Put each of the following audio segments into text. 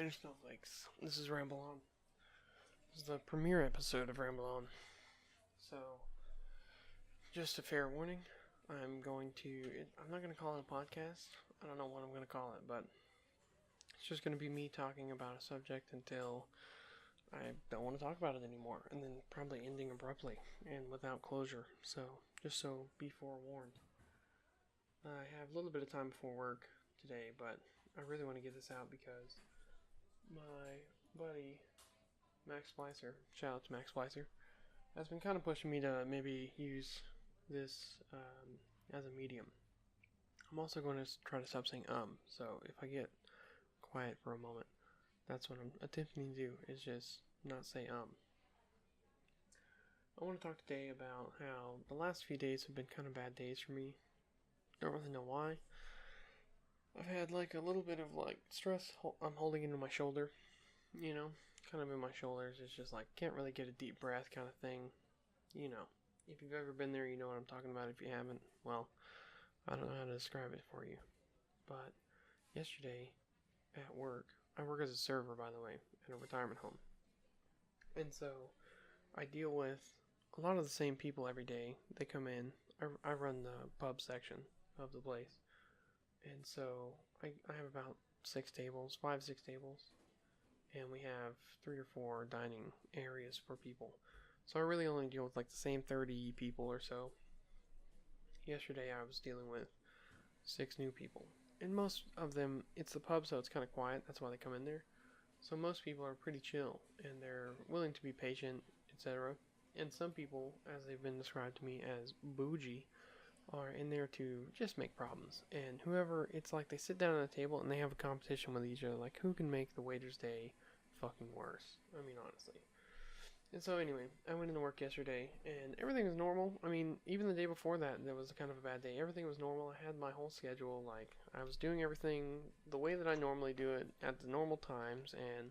Spanish snowflakes. This is Ramble On. This is the premiere episode of Ramble On. So, just a fair warning. I'm not going to call it a podcast. I don't know what I'm going to call it, but it's just going to be me talking about a subject until I don't want to talk about it anymore, and then probably ending abruptly and without closure. So, just so be forewarned. I have a little bit of time before work today, but I really want to get this out because my buddy MacSplicer, shout out to MacSplicer, has been kind of pushing me to maybe use this as a medium. I'm also going to try to stop saying so if I get quiet for a moment, that's what I'm attempting to do, is just not say I want to talk today about how the last few days have been kind of bad days for me. Don't really know why. I've had like a little bit of like stress. I'm holding into my shoulder, kind of in my shoulders. It's just like can't really get a deep breath kind of thing. If you've ever been there, you know what I'm talking about. If you haven't, well, I don't know how to describe it for you. But yesterday at work, I work as a server, by the way, at a retirement home. And so I deal with a lot of the same people every day. They come in. I run the pub section of the place. And so I have about 5, 6 tables, and we have 3 or 4 dining areas for people. So I really only deal with like the same 30 people or so. Yesterday I was dealing with 6 new people, and most of them, it's the pub, so it's kind of quiet. That's why they come in there. So most people are pretty chill, and they're willing to be patient, etc. And some people, as they've been described to me as bougie, are in there to just make problems. And whoever, it's like they sit down at a table and they have a competition with each other, like who can make the waiter's day fucking worse. I mean, honestly. And so anyway, I went into work yesterday and everything was normal. I mean, even the day before that, there was kind of a bad day. Everything was normal. I had my whole schedule, like I was doing everything the way that I normally do it at the normal times, and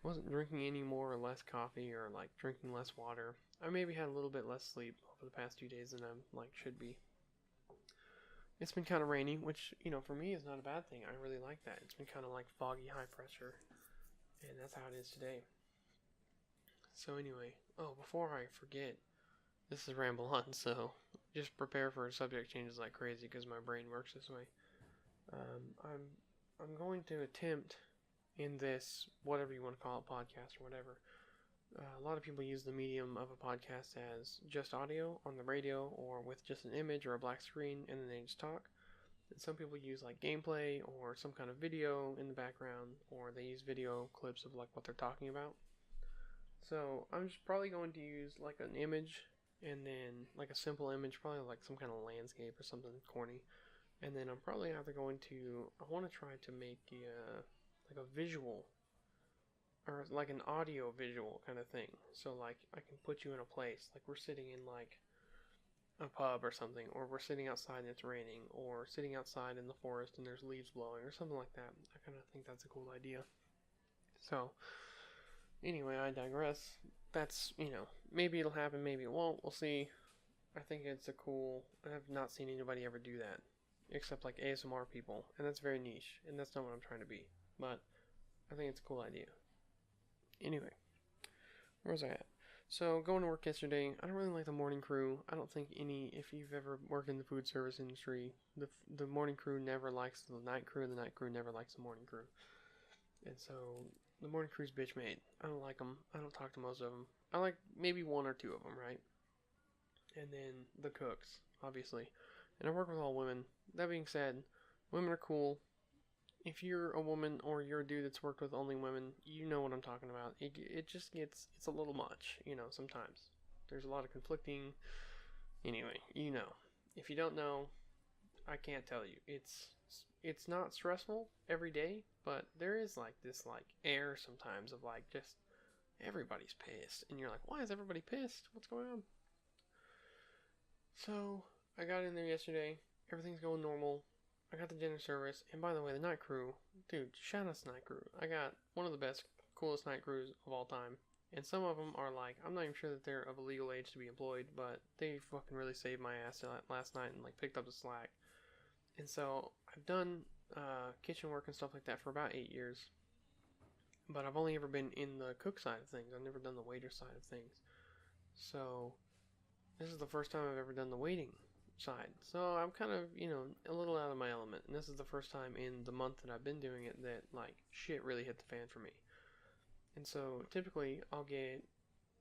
wasn't drinking any more or less coffee or like drinking less water. I maybe had a little bit less sleep over the past 2 days than I like should be. It's been kind of rainy, which, for me is not a bad thing. I really like that. It's been kind of like foggy, high pressure, and that's how it is today. So anyway, before I forget, this is Ramble On, so just prepare for subject changes like crazy because my brain works this way. I'm going to attempt in this, whatever you want to call it, podcast or whatever. A lot of people use the medium of a podcast as just audio on the radio or with just an image or a black screen and then they just talk. And some people use like gameplay or some kind of video in the background, or they use video clips of like what they're talking about. So I'm just probably going to use like an image and then like a simple image, probably like some kind of landscape or something corny. And then I'm probably either going to, I want to try to make like a visual or like an audio visual kind of thing. So like I can put you in a place, like we're sitting in like a pub or something, or we're sitting outside and it's raining, or sitting outside in the forest and there's leaves blowing or something like that. I kind of think that's a cool idea. So anyway, I digress. That's, maybe it'll happen, maybe it won't. We'll see. I think it's I have not seen anybody ever do that, except like ASMR people, and that's very niche, and that's not what I'm trying to be. But I think it's a cool idea. Anyway, where was I at? So, going to work yesterday, I don't really like the morning crew. I don't think if you've ever worked in the food service industry, the morning crew never likes the night crew, and the night crew never likes the morning crew. And so, the morning crew's bitch made. I don't like them. I don't talk to most of them. I like maybe 1 or 2 of them, right? And then the cooks, obviously. And I work with all women. That being said, women are cool. If you're a woman or you're a dude that's worked with only women, you know what I'm talking about. It just gets, it's a little much, sometimes. There's a lot of conflicting, anyway, If you don't know, I can't tell you. It's not stressful every day, but there is like this like air sometimes of like just everybody's pissed. And you're like, why is everybody pissed? What's going on? So, I got in there yesterday. Everything's going normal. I got the dinner service, and by the way, the night crew, dude, shout out to the night crew. I got one of the best, coolest night crews of all time, and some of them are like, I'm not even sure that they're of a legal age to be employed, but they fucking really saved my ass last night and like picked up the slack. And so, I've done kitchen work and stuff like that for about 8 years, But I've only ever been in the cook side of things. I've never done the waiter side of things. So this is the first time I've ever done the waiting side. So I'm kind of, a little out of my element. And this is the first time in the month that I've been doing it that, like, shit really hit the fan for me. And so typically I'll get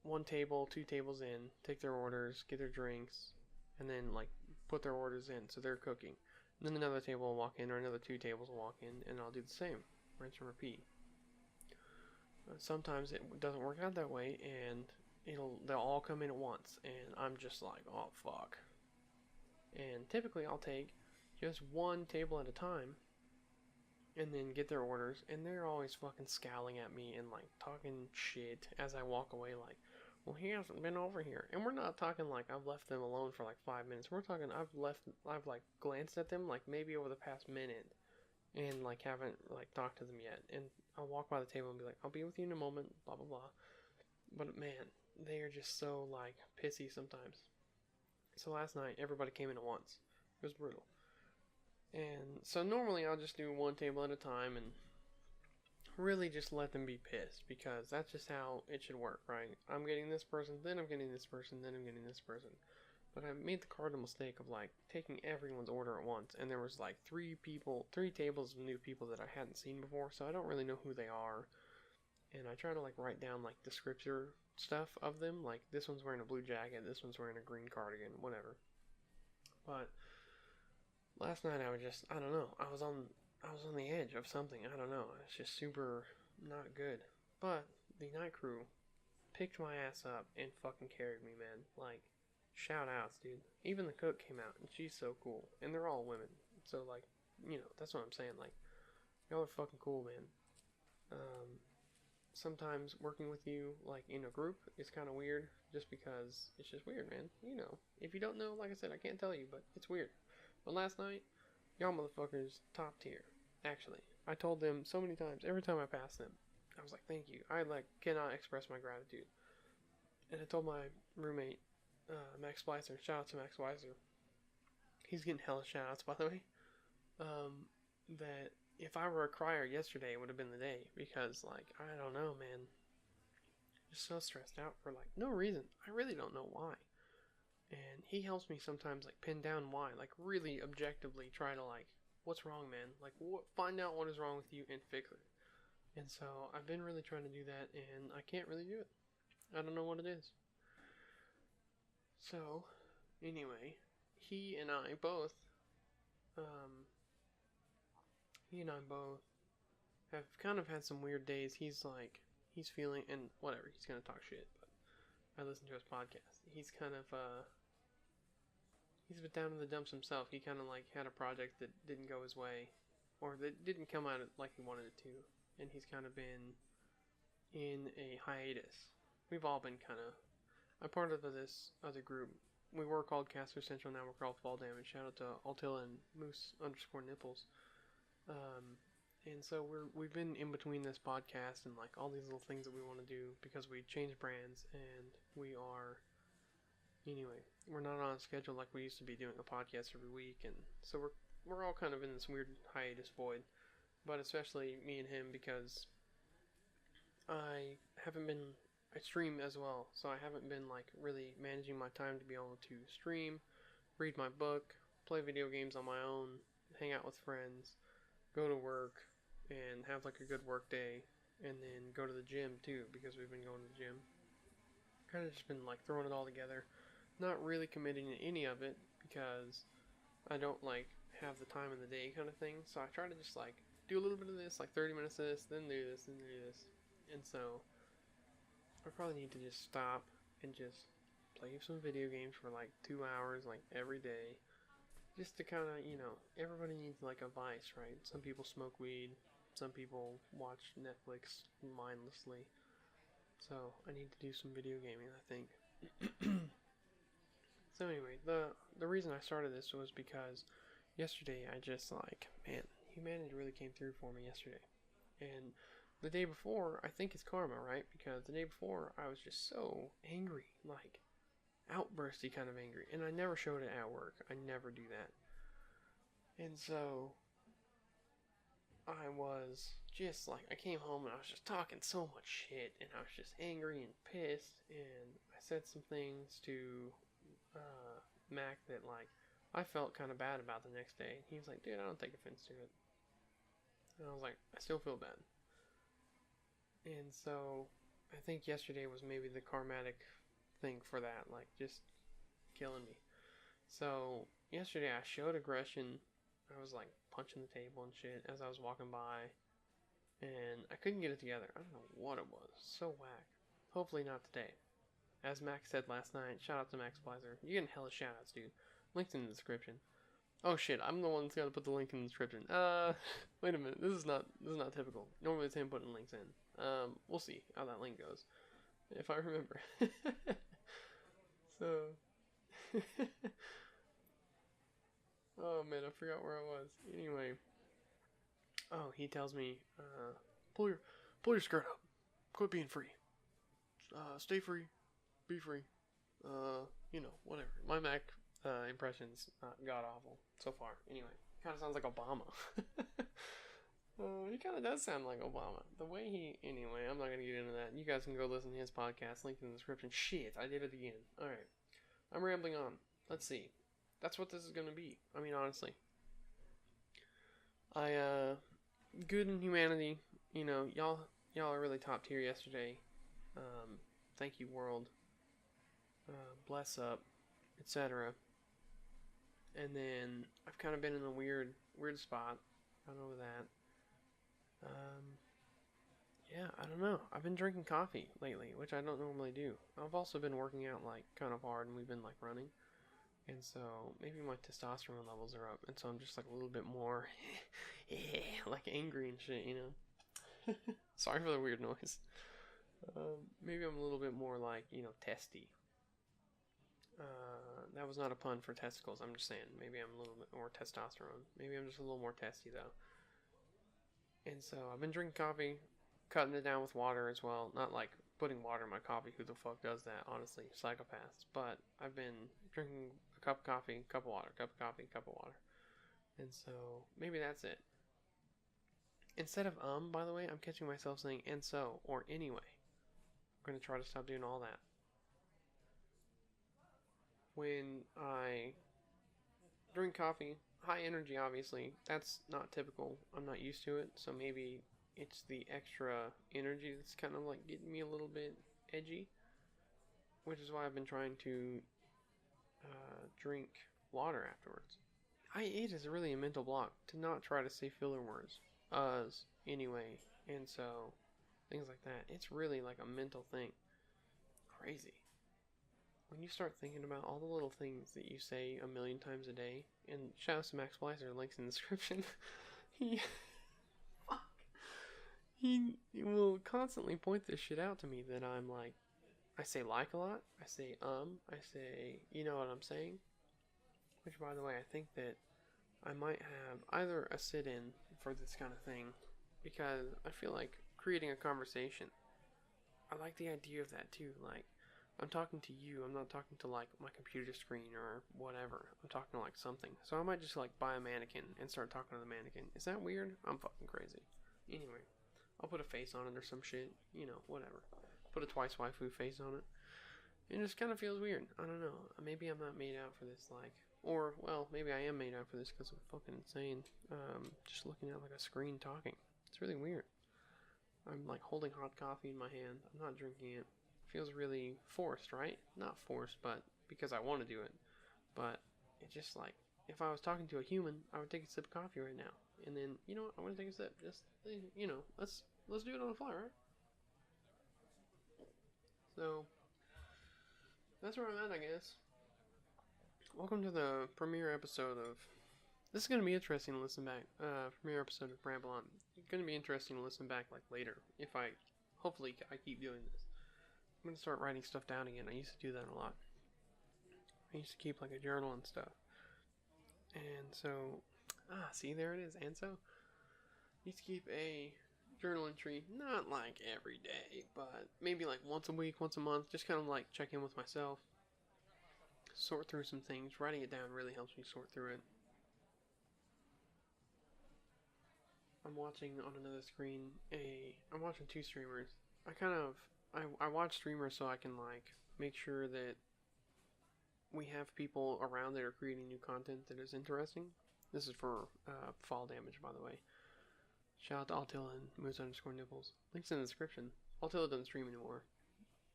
one table, two tables in, take their orders, get their drinks, and then, like, put their orders in. So they're cooking. And then another table will walk in, or another two tables will walk in, and I'll do the same. Rinse and repeat. Sometimes it doesn't work out that way, and they'll all come in at once, and I'm just like, oh fuck. And typically I'll take just one table at a time, and then get their orders, and they're always fucking scowling at me and like talking shit as I walk away, like, well, he hasn't been over here. And we're not talking like I've left them alone for like 5 minutes. We're talking I've like glanced at them like maybe over the past minute, and like haven't like talked to them yet. And I'll walk by the table and be like, I'll be with you in a moment, blah blah blah. But man, they are just so like pissy sometimes. So last night everybody came in at once. It was brutal. And so normally I'll just do one table at a time and really just let them be pissed, because that's just how it should work, right? I'm getting this person, then I'm getting this person, then I'm getting this person. But I made the cardinal mistake of like taking everyone's order at once, and there was like three tables of new people that I hadn't seen before, so I don't really know who they are. And I try to like write down like the scripture stuff of them, like this one's wearing a blue jacket, this one's wearing a green cardigan, whatever. But last night I don't know, I was on the edge of something, I don't know, it's just super not good. But the night crew picked my ass up and fucking carried me, man. Like, shout outs, dude. Even the cook came out, and she's so cool. And they're all women. So, like, that's what I'm saying. Like, y'all are fucking cool, man. Sometimes working with you, like, in a group is kind of weird. Just because it's just weird, man. If you don't know, like I said, I can't tell you, but it's weird. But last night, y'all motherfuckers, top tier. Actually, I told them so many times, every time I passed them, I was like, thank you. I, like, cannot express my gratitude. And I told my roommate, MacSplicer, shout out to MacSplicer, he's getting hella shout outs, by the way, that if I were a crier yesterday, it would have been the day, because, like, I don't know, man, just so stressed out for, like, no reason. I really don't know why. And he helps me sometimes, like, pin down why, like, really objectively try to, like, what's wrong, man, like, find out what is wrong with you and fix it. And so I've been really trying to do that, and I can't really do it. I don't know what it is. So, anyway, he and I both have kind of had some weird days. He's feeling, and whatever, he's gonna talk shit, but I listen to his podcast. He's kind of, he's a bit down in the dumps himself. He kind of, like, had a project that didn't go his way, or that didn't come out like he wanted it to, and he's kind of been in a hiatus. We've all been kind of, I'm part of this other group. We were called Caster Central, now we're called Fall Damage. Shout out to Altilla and Moose_nipples. And so we've been in between this podcast and like all these little things that we want to do, because we changed brands, and we're not on a schedule like we used to be, doing a podcast every week, and so we're all kind of in this weird hiatus void. But especially me and him, because I stream as well, so I haven't been like really managing my time to be able to stream, read my book, play video games on my own, hang out with friends, go to work, and have like a good work day, and then go to the gym too, because we've been going to the gym. Kind of just been like throwing it all together, not really committing to any of it, because I don't like have the time in the day kind of thing. So I try to just like do a little bit of this, like 30 minutes of this, then do this, then do this. And so I probably need to just stop and just play some video games for like 2 hours, like every day, just to kind of, everybody needs like a vice, right? Some people smoke weed, some people watch Netflix mindlessly. So I need to do some video gaming, I think. So anyway, the reason I started this was because yesterday I just like, man, humanity really came through for me yesterday. And the day before, I think it's karma, right? Because the day before, I was just so angry, like, outbursty kind of angry. And I never showed it at work. I never do that. And so, I was just like, I came home and I was just talking so much shit, and I was just angry and pissed, and I said some things to Mac that, like, I felt kind of bad about the next day. He was like, dude, I don't take offense to it. And I was like, I still feel bad. And so, I think yesterday was maybe the karmatic thing for that, like, just killing me. So, yesterday I showed aggression. I was, like, punching the table and shit as I was walking by. And I couldn't get it together. I don't know what it was. So whack. Hopefully not today. As Max said last night, shout out to MacSplicer. You're getting hella shout outs, dude. Link's in the description. Oh shit, I'm the one that's gotta put the link in the description. Wait a minute. This is not typical. Normally it's him putting links in. We'll see how that link goes. If I remember. So oh man, I forgot where I was. Anyway. Oh, he tells me, pull your skirt up. Quit being free. Stay free. Be free. Whatever. My Mac impression's not god awful so far. Anyway, kind of sounds like Obama. He kind of does sound like Obama. The way anyway, I'm not going to get into that. You guys can go listen to his podcast, link in the description. Shit, I did it again. Alright. I'm rambling on. Let's see. That's what this is going to be. I mean, honestly. Good in humanity, y'all are really top tier yesterday. Thank you, world. Bless up, etc. And then I've kind of been in a weird spot. I don't know that. Yeah, I don't know. I've been drinking coffee lately, which I don't normally do. I've also been working out like kind of hard, and we've been like running. And so, maybe my testosterone levels are up, and so I'm just like a little bit more, like angry and shit, Sorry for the weird noise. Maybe I'm a little bit more like, testy. That was not a pun for testicles, I'm just saying. Maybe I'm a little bit more testosterone. Maybe I'm just a little more testy, though. And so, I've been drinking coffee, cutting it down with water as well. Not like putting water in my coffee. Who the fuck does that, honestly? Psychopaths. But I've been drinking a cup of coffee, cup of water, cup of coffee, cup of water. And so, maybe that's it. Instead of by the way, I'm catching myself saying and so, or anyway. I'm going to try to stop doing all that. When I drink coffee, high energy obviously, that's not typical. I'm not used to it, so maybe it's the extra energy that's kind of like getting me a little bit edgy. Which is why I've been trying to drink water afterwards. It is really a mental block to not try to say filler words. Anyway, and so, things like that. It's really like a mental thing. Crazy. When you start thinking about all the little things that you say a million times a day, and shout out to MacSplicer, links in the description, he will constantly point this shit out to me that I'm like, I say like a lot, I say I say, you know what I'm saying? Which, by the way, I think that I might have either a sit-in for this kind of thing, because I feel like creating a conversation, I like the idea of that too. Like, I'm talking to you, I'm not talking to like my computer screen or whatever. I'm talking to like something. So I might just like buy a mannequin and start talking to the mannequin. Is that weird? I'm fucking crazy. Anyway, I'll put a face on it or some shit. Whatever. Put a twice waifu face on it. It just kind of feels weird. I don't know. Maybe I'm not made out for this, like, or, well, maybe I am made out for this because I'm fucking insane. Just looking at like a screen talking. It's really weird. I'm like holding hot coffee in my hand. I'm not drinking it. Feels really forced, right? Not forced, but because I want to do it. But it's just like, if I was talking to a human, I would take a sip of coffee right now. And then, you know what? I want to take a sip. Just, let's do it on the fly, right? So, that's where I'm at, I guess. Welcome to the premiere episode of... This is going to be interesting to listen back. Premiere episode of Ramble On. It's going to be interesting to listen back, like, later. If I... Hopefully, I keep doing this. I'm going to start writing stuff down again. I used to do that a lot. I used to keep, like, a journal and stuff. And so... see, there it is. And so... I used to keep a journal entry. Not, like, every day. But maybe, like, once a week, once a month. Just kind of, like, check in with myself. Sort through some things. Writing it down really helps me sort through it. I'm watching on another screen I'm watching two streamers. I watch streamers so I can like make sure that we have people around that are creating new content that is interesting. This is for fall damage, by the way. Shout out to Altilla and Moose_Nibbles. Links in the description. Altilla doesn't stream anymore,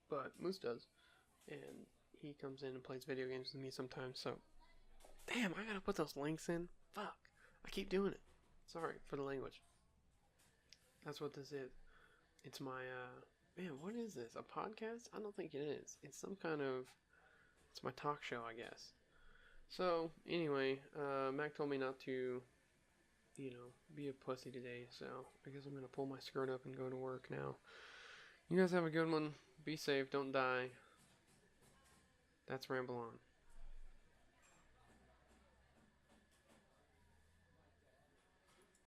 but Moose does, and he comes in and plays video games with me sometimes. So, damn, I gotta put those links in. Fuck, I keep doing it. Sorry for the language. That's what this is. It's my man. What is this? A podcast? I don't think it is. It's some kind of. It's my talk show, I guess. So anyway, Mac told me not to, be a pussy today. So I guess I'm gonna pull my skirt up and go to work now. You guys have a good one. Be safe. Don't die. That's Ramble On.